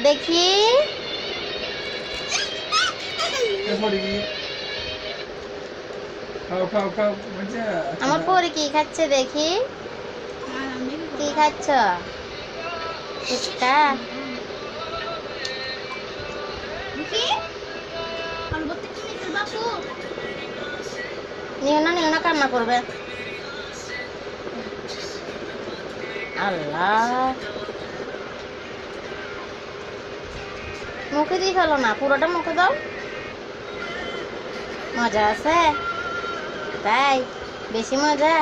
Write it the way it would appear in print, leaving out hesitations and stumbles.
দেখি আমার পরি কি খাচ্ছে দেখি, কি খাচ্ছ? ফুচকা? নিও না কান্না করবে। আল্লাহ, মুখে দিয়ে ফেলো না, পুরোটা মুখে দাও। মজা আছে তাই? বেশি মজা?